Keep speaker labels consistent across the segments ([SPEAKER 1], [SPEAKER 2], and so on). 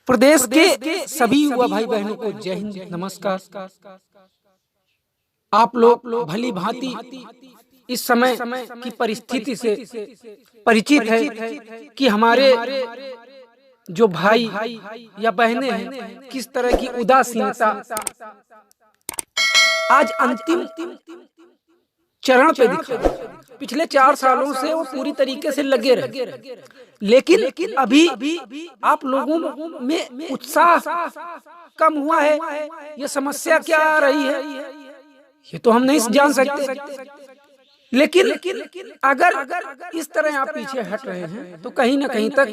[SPEAKER 1] प्रदेश के सभी युवा भाई बहनों को जय हिंद, नमस्कार। आप लोग भली भांति इस समय की परिस्थिति से परिचित है कि हमारे जो भाई या बहनें हैं किस तरह की उदासीनता आज अंतिम चरण पे दिखा। पिछले 4 सालों से वो पूरी तरीके से लगे रहे, लेकिन अभी आप लोगों में उत्साह कम हुआ है। ये समस्या क्या आ रही है ये तो हम नहीं जान सकते, लेकिन अगर इस तरह आप पीछे हट रहे हैं तो कहीं ना कहीं तक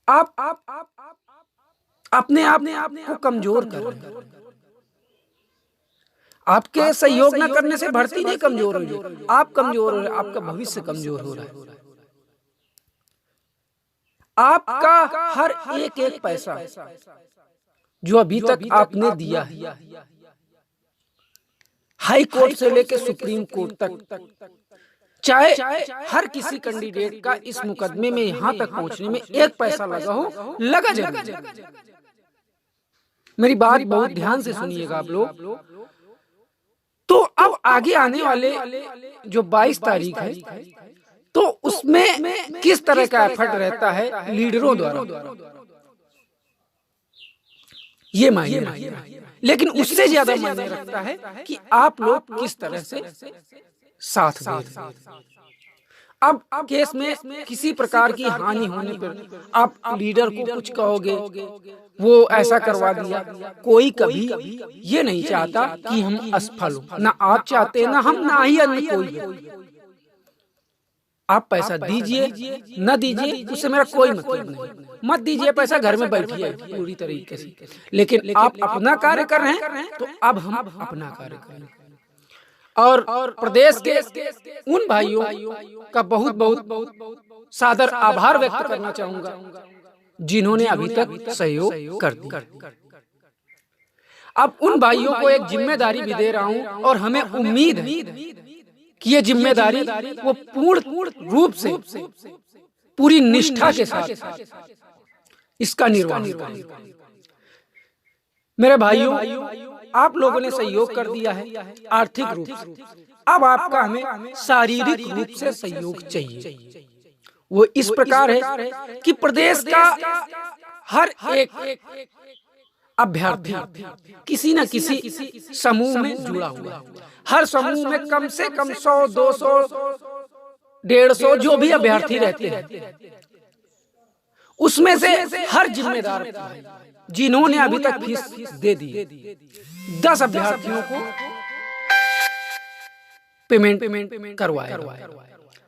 [SPEAKER 1] आप अपने आप को कमजोर कर रहे हैं। आपके सहयोग न करने से भर्ती नहीं कमजोर हो रही, आप कमजोर हो रहे, आपका भविष्य कमजोर हो रहा है। आपका हर एक पैसा जो अभी तक आपने दिया है, हाई कोर्ट से लेकर सुप्रीम कोर्ट तक, चाहे हर किसी कैंडिडेट का इस मुकदमे में यहां तक पहुंचने में 1 पैसा लगा हो, लगा जरूर। मेरी बात बहुत ध्यान से सुनिएगा आप लोग। तो अब आगे आने वाले जो 22 तारीख है, तो उसमें किस तरह का एफर्ट रहता है लीडरों द्वारा, ये मायने, लेकिन उससे ज्यादा मायने रखता है कि आप लोग किस तरह से साथ दें। अब केस में किसी प्रकार की हानि होने पर आप लीडर को कुछ कहोगे, वो ऐसा करवा दिया। कोई कभी ये नहीं चाहता कि हम असफल हो, ना आप चाहते ना हम, ना ही अन्य कोई। आप पैसा दीजिए न दीजिए उससे मेरा कोई मतलब नहीं, मत दीजिए पैसा, घर में बैठिए पूरी तरीके से, लेकिन आप अपना कार्य कर रहे हैं तो अब हम अपना कार्य करें। और प्रदेश के उन भाइयों का बहुत बहुत सादर आभार व्यक्त करना चाहूंगा जिन्होंने अभी तक सहयोग कर दिया। अब उन भाइयों को एक जिम्मेदारी भी दे रहा हूं और हमें उम्मीद है कि ये जिम्मेदारी वो पूर्ण रूप से पूरी निष्ठा के साथ इसका निर्वहन करेंगे। मेरे भाइयों, आप लोगों ने सहयोग कर दिया है आर्थिक रूप से, अब आपका हमें शारीरिक रूप से सहयोग चाहिए। वो इस प्रकार है कि प्रदेश का हर एक अभ्यर्थी किसी न किसी समूह में जुड़ा हुआ है। हर समूह में कम से कम 100, 200, 150 जो भी अभ्यर्थी रहते हैं, उसमें से हर जिम्मेदार जिन्होंने अभी तक फीस दे दी, 10 अभ्यर्थियों को पेमेंट करवाया।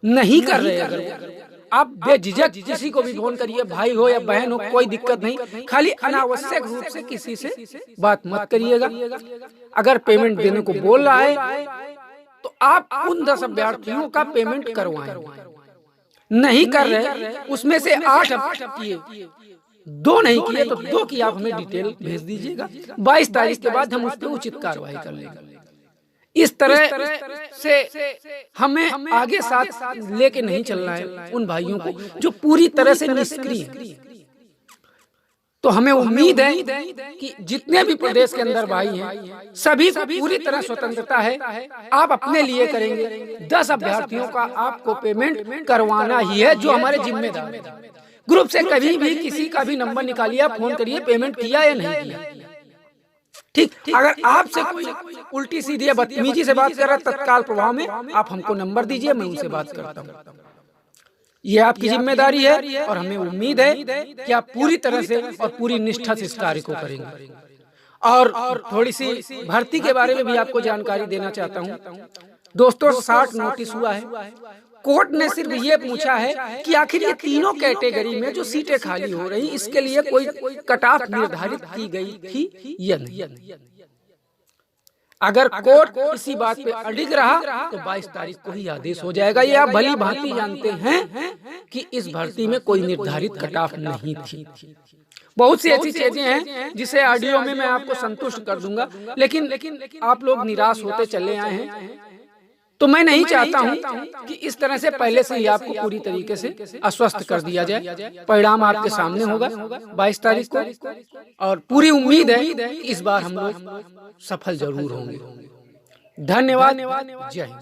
[SPEAKER 1] नहीं कर रहे अगर आप बेझिझक किसी को भी फोन करिए, भाई हो या बहन हो, कोई दिक्कत नहीं, खाली अनावश्यक रूप से किसी से बात मत करिएगा। अगर पेमेंट देने को बोल रहा है तो आप उन 10 अभ्यर्थियों का पेमेंट करवाएं। नहीं कर रहे, उसमें से 8 किए, 2 नहीं किए तो 2 की आप हमें डिटेल भेज दीजिएगा। 22 तारीख के बाद हम उस पर उचित कार्रवाई कर लेंगे। इस तरह से हमें आगे साथ लेके नहीं चलना है उन भाइयों को जो पूरी तरह से निष्क्रिय। तो हमें उम्मीद है कि जितने भी प्रदेश के अंदर भाई हैं, सभी को पूरी तरह स्वतंत्रता है। आप अपने लिए करेंगे, 10 अभ्यर्थियों का आपको पेमेंट करवाना ही है जो हमारे जिम्मेदार है। ग्रुप से कभी भी किसी का भी नंबर निकालिए, फोन करिए, पेमेंट किया या नहीं किया। ठीक, अगर आपसे कोई उल्टी सीधी या बदतमीजी से बात कर रहा है, तत्काल प्रभाव में आप हमको नंबर दीजिए, मैं उनसे बात करता हूँ। ये आपकी जिम्मेदारी है और हमें उम्मीद है कि आप पूरी तरह से और पूरी निष्ठा से इस कार्य को करेंगे। और थोड़ी सी भर्ती के बारे में भी आपको जानकारी देना चाहता हूँ। दोस्तों, 60 नोटिस हुआ है। कोर्ट ने सिर्फ ये पूछा है कि आखिर ये तीनों कैटेगरी में जो सीटें खाली हो रही, इसके लिए कोई कट ऑफ निर्धारित की गई थी या नहीं। अगर कोर्ट इसी बात पे अडिग रहा तो 22 तारीख को ही आदेश हो जाएगा। ये आप भली भांति जानते हैं कि इस भर्ती में कोई निर्धारित कट ऑफ नहीं थी। बहुत सी ऐसी चीजें हैं जिसे ऑडियो में मैं आपको संतुष्ट कर दूंगा, लेकिन आप लोग निराश होते चले आए हैं। तो मैं नहीं चाहता हूं कि इस तरह से पहले से ही आपको पूरी तरीके से अस्वस्थ कर दिया जाए। परिणाम आपके सामने होगा 22 तारीख को, और पूरी उम्मीद है कि इस बार हम लोग सफल जरूर होंगे। धन्यवाद। जय हिंद।